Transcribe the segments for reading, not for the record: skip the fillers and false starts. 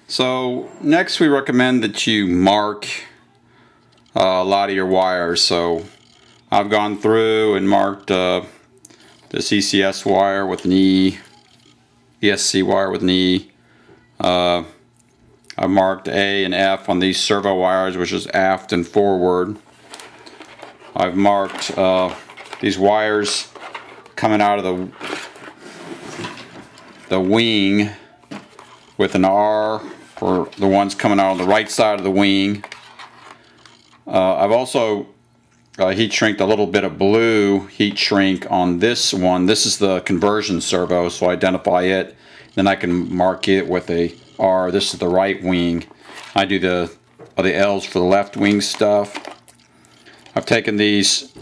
So next we recommend that you mark a lot of your wires. So I've gone through and marked this ECS wire with an E, ESC wire with an E. I've marked A and F on these servo wires, which is aft and forward. I've marked these wires coming out of the wing with an R for the ones coming out on the right side of the wing. I've also heat shrinked a little bit of blue heat shrink on this one. This is the conversion servo, so I identify it. Then I can mark it with a R. This is the right wing. I do the L's for the left wing stuff. I've taken these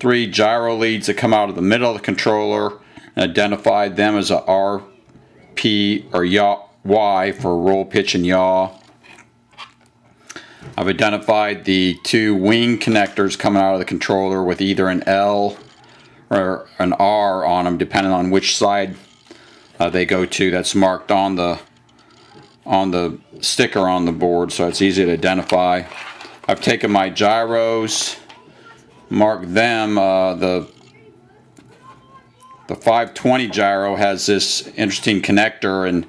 3 gyro leads that come out of the middle of the controller and identified them as a R, P, or Y for roll, pitch, and yaw. I've identified the 2 wing connectors coming out of the controller with either an L or an R on them, depending on which side they go to. That's marked on the sticker on the board, so it's easy to identify. I've taken my gyros, marked them. The 520 gyro has this interesting connector, and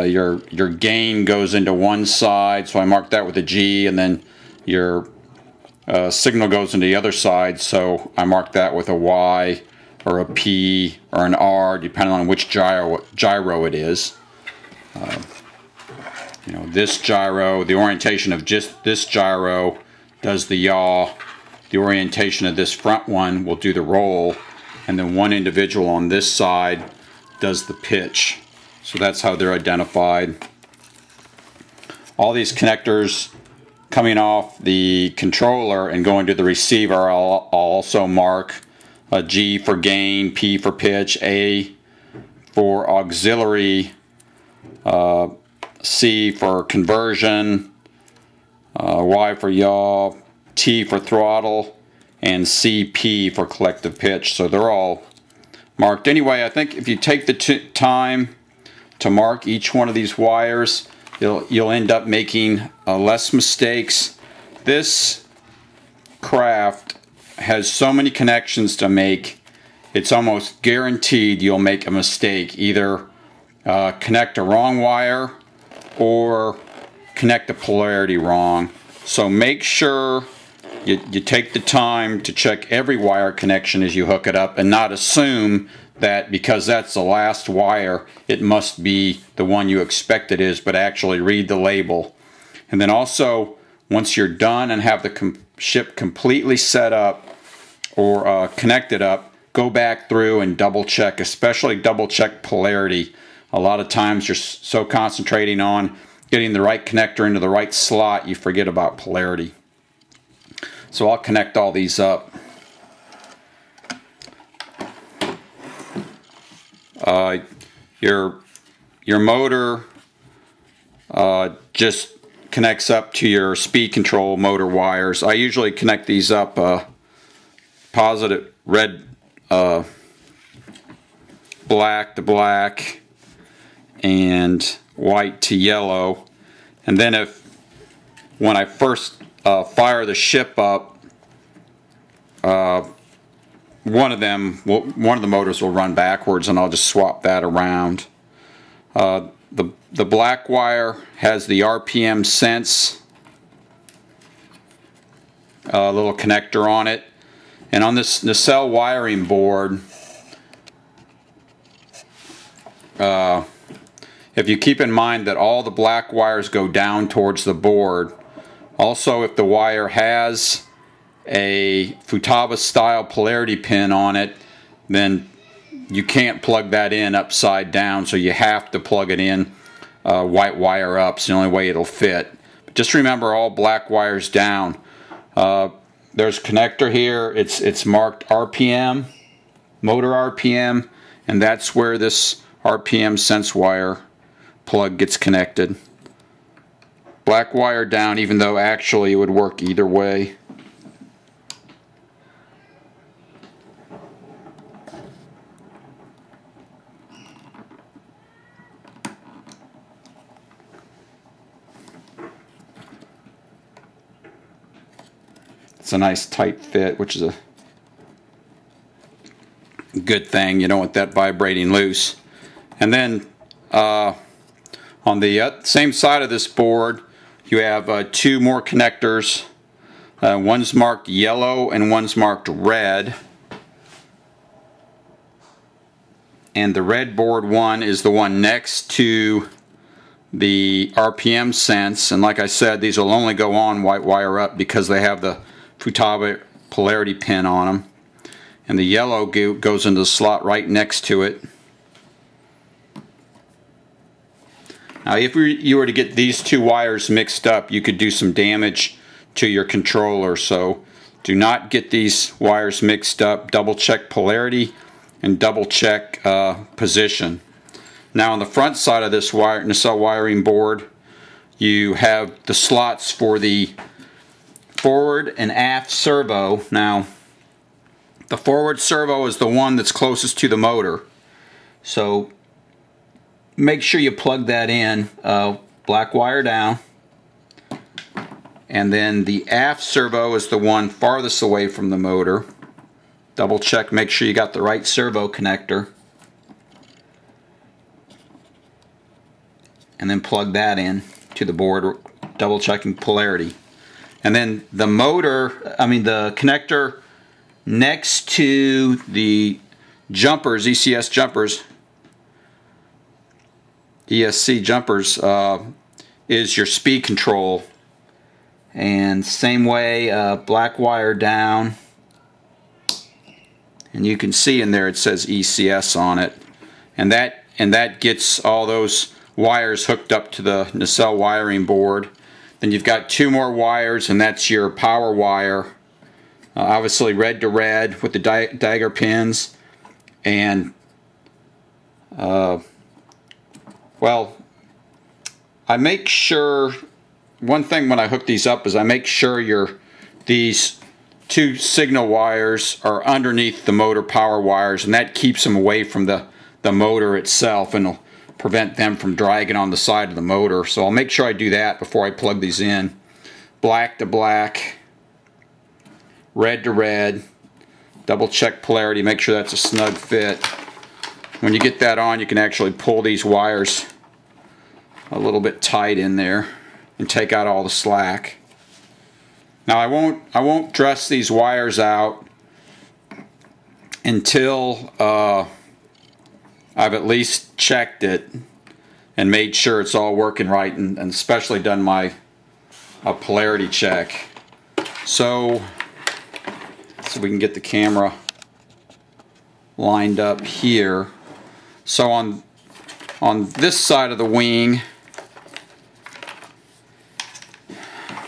your gain goes into one side, so I marked that with a G, and then your signal goes into the other side, so I marked that with a Y or a P or an R, depending on which gyro it is. You know, this gyro, the orientation of just this gyro does the yaw. The orientation of this front one will do the roll, and then one individual on this side does the pitch. So that's how they're identified. All these connectors coming off the controller and going to the receiver, I'll also mark a G for gain, P for pitch, A for auxiliary, C for conversion, Y for yaw, T for throttle, and CP for collective pitch. So they're all marked. Anyway, I think if you take the time to mark each one of these wires, you'll end up making less mistakes. This craft has so many connections to make, it's almost guaranteed you'll make a mistake. Either connect a wrong wire or connect the polarity wrong. So make sure you take the time to check every wire connection as you hook it up, and not assume that because that's the last wire it must be the one you expect it is, but actually read the label. And then also, once you're done and have the ship completely set up or connected up, go back through and double check, especially double check polarity. A lot of times you're so concentrating on getting the right connector into the right slot, you forget about polarity. So I'll connect all these up. Your motor just connects up to your speed control motor wires. I usually connect these up positive red, black to black, and white to yellow. And then when I first fire the ship up, one of the motors will run backwards, and I'll just swap that around. The black wire has the RPM sense little connector on it, and on this nacelle wiring board, if you keep in mind that all the black wires go down towards the board. Also, if the wire has a Futaba style polarity pin on it, then you can't plug that in upside down, so you have to plug it in white wire up. It's the only way it'll fit. But just remember, all black wires down. There's a connector here. It's marked RPM, motor RPM, and that's where this RPM sense wire plug gets connected. Black wire down, even though actually it would work either way. It's a nice tight fit, which is a good thing. You don't want that vibrating loose. And then on the same side of this board, you have 2 more connectors. One's marked yellow and one's marked red. And the red board one is the one next to the RPM sense. And like I said, these will only go on white wire up because they have the Futaba polarity pin on them. And the yellow goes into the slot right next to it. Now if you were to get these 2 wires mixed up, you could do some damage to your controller. So do not get these wires mixed up. Double check polarity and double check position. Now on the front side of this nacelle wiring board, you have the slots for the forward and aft servo. Now the forward servo is the one that's closest to the motor, so make sure you plug that in, black wire down. And then the aft servo is the one farthest away from the motor. Double check, make sure you got the right servo connector. And then plug that in to the board, double checking polarity. And then the the connector next to the jumpers, ECS jumpers, ESC jumpers, is your speed control. And same way, black wire down. And you can see in there it says ECS on it. And that gets all those wires hooked up to the nacelle wiring board. Then you've got 2 more wires, and that's your power wire. Obviously red to red with the dagger pins. And well, I make sure, one thing when I hook these up is I make sure these 2 signal wires are underneath the motor power wires, and that keeps them away from the motor itself and will prevent them from dragging on the side of the motor. So I'll make sure I do that before I plug these in. Black to black, red to red, double check polarity, make sure that's a snug fit. When you get that on, you can actually pull these wires a little bit tight in there and take out all the slack. Now I won't dress these wires out until I've at least checked it and made sure it's all working right, and especially done my polarity check. So we can get the camera lined up here. So on this side of the wing,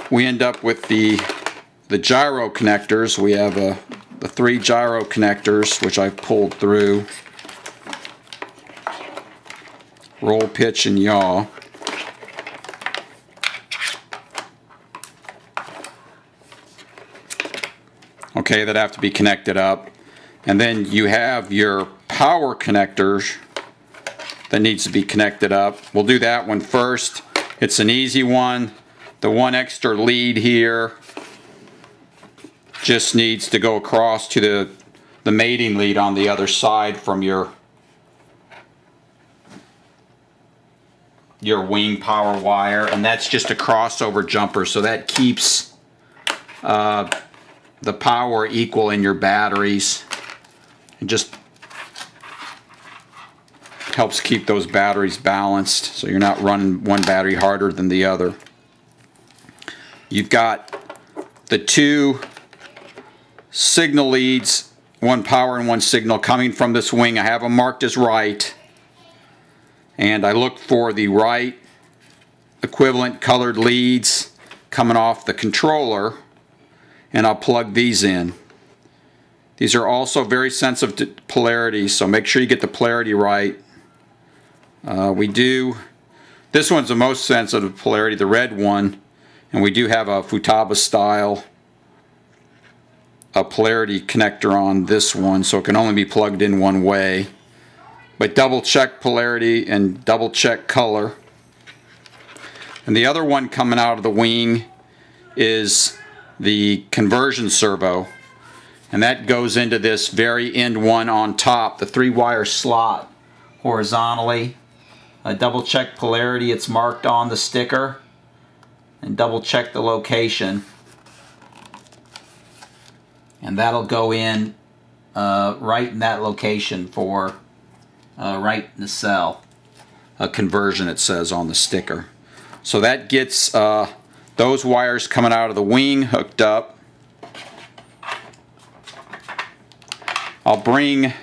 we end up with the gyro connectors. We have the 3 gyro connectors, which I pulled through. Roll, pitch, and yaw. Okay, that have to be connected up. And then you have your power connectors that needs to be connected up. We'll do that one first. It's an easy one. The one extra lead here just needs to go across to the mating lead on the other side from your wing power wire, and that's just a crossover jumper, so that keeps the power equal in your batteries. It just helps keep those batteries balanced, so you're not running one battery harder than the other. You've got the 2 signal leads, one power and one signal, coming from this wing. I have them marked as right, and I look for the right equivalent colored leads coming off the controller, and I'll plug these in. These are also very sensitive to polarity, so make sure you get the polarity right. This one's the most sensitive to polarity, the red one, and we do have a Futaba style polarity connector on this one, so it can only be plugged in one way. But double check polarity and double check color. And the other one coming out of the wing is the conversion servo, and that goes into this very end one on top, the 3-wire slot horizontally. Double check polarity, it's marked on the sticker, and double check the location, and that'll go in right in that location for right nacelle conversion, it says on the sticker. So that gets those wires coming out of the wing hooked up. I'll bring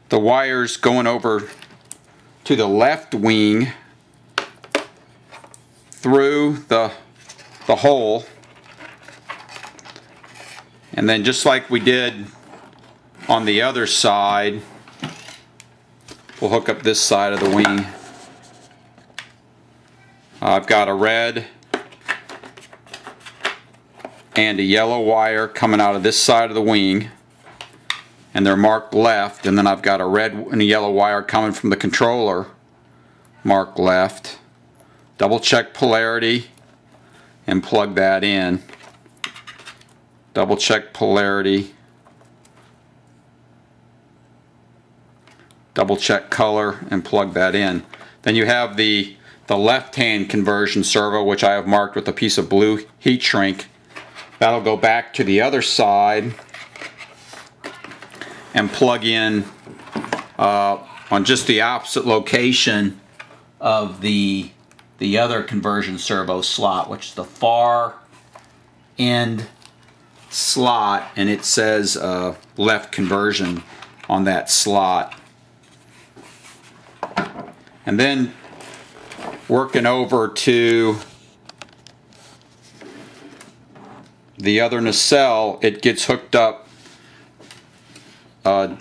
the wires going over to the left wing through the hole, and then just like we did on the other side, we'll hook up this side of the wing. I've got a red and a yellow wire coming out of this side of the wing, and they're marked left, and then I've got a red and a yellow wire coming from the controller marked left. Double check polarity and plug that in. Double check polarity. Double check color and plug that in. Then you have the left-hand conversion servo, which I have marked with a piece of blue heat shrink. That'll go back to the other side and plug in on just the opposite location of the other conversion servo slot, which is the far end slot, and it says left conversion on that slot. And then working over to the other nacelle, it gets hooked up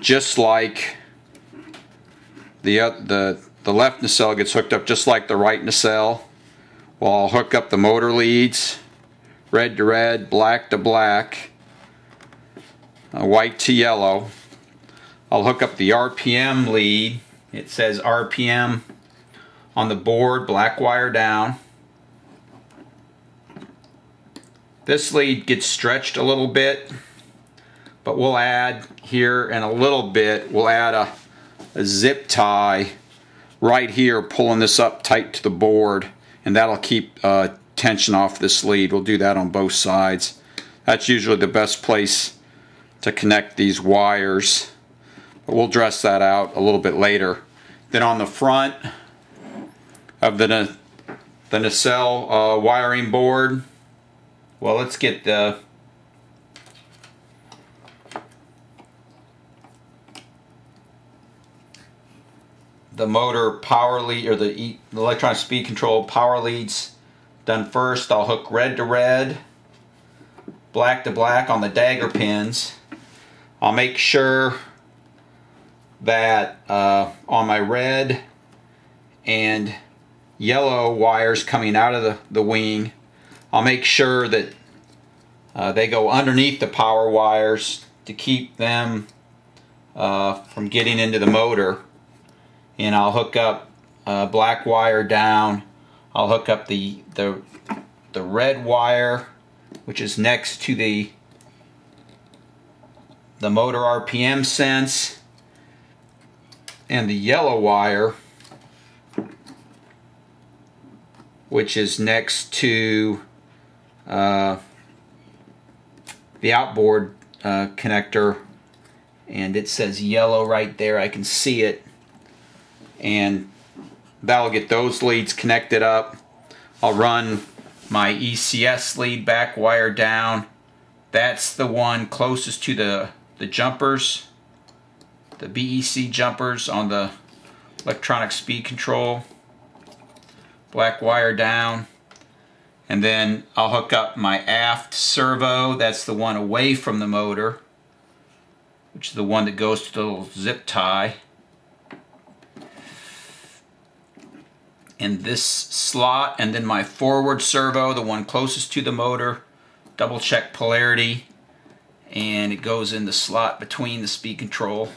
just like the left nacelle gets hooked up just like the right nacelle. Well, I'll hook up the motor leads, red to red, black to black, white to yellow. I'll hook up the RPM lead. It says RPM on the board, black wire down. This lead gets stretched a little bit, but we'll add here in a little bit, we'll add a zip tie right here, pulling this up tight to the board, and that'll keep tension off this lead. We'll do that on both sides. That's usually the best place to connect these wires, but we'll dress that out a little bit later. Then on the front of the nacelle wiring board, well, let's get the motor power lead, or the electronic speed control power leads done first. I'll hook red to red, black to black on the dagger pins. I'll make sure that on my red and yellow wires coming out of the wing, I'll make sure that they go underneath the power wires to keep them from getting into the motor. And I'll hook up black wire down. I'll hook up the red wire, which is next to the motor RPM sense, and the yellow wire, which is next to the outboard connector, and it says yellow right there. I can see it, and that'll get those leads connected up. I'll run my ECS lead back wire down. That's the one closest to the jumpers, the BEC jumpers on the electronic speed control. Black wire down, and then I'll hook up my aft servo. That's the one away from the motor, which is the one that goes to the little zip tie. In this slot, and then my forward servo, the one closest to the motor. Double check polarity, and it goes in the slot between the speed control